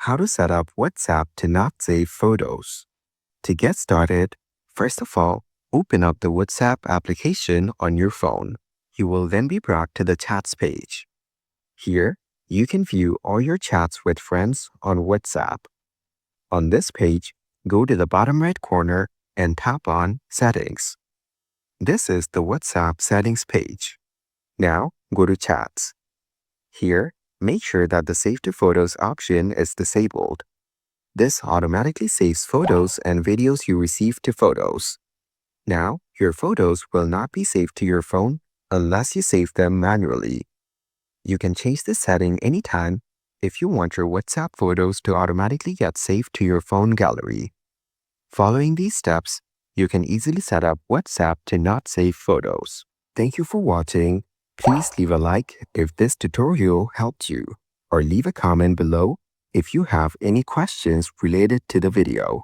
How to set up WhatsApp to not save photos. To get started, first of all, open up the WhatsApp application on your phone. You will then be brought to the chats page. Here, you can view all your chats with friends on WhatsApp. On this page, go to the bottom right corner and tap on Settings. This is the WhatsApp settings page. Now, go to Chats. Here, make sure that the Save to Photos option is disabled. This automatically saves photos and videos you receive to Photos. Now, your photos will not be saved to your phone unless you save them manually. You can change this setting anytime if you want your WhatsApp photos to automatically get saved to your phone gallery. Following these steps, you can easily set up WhatsApp to not save photos. Thank you for watching. Please leave a like if this tutorial helped you, or leave a comment below if you have any questions related to the video.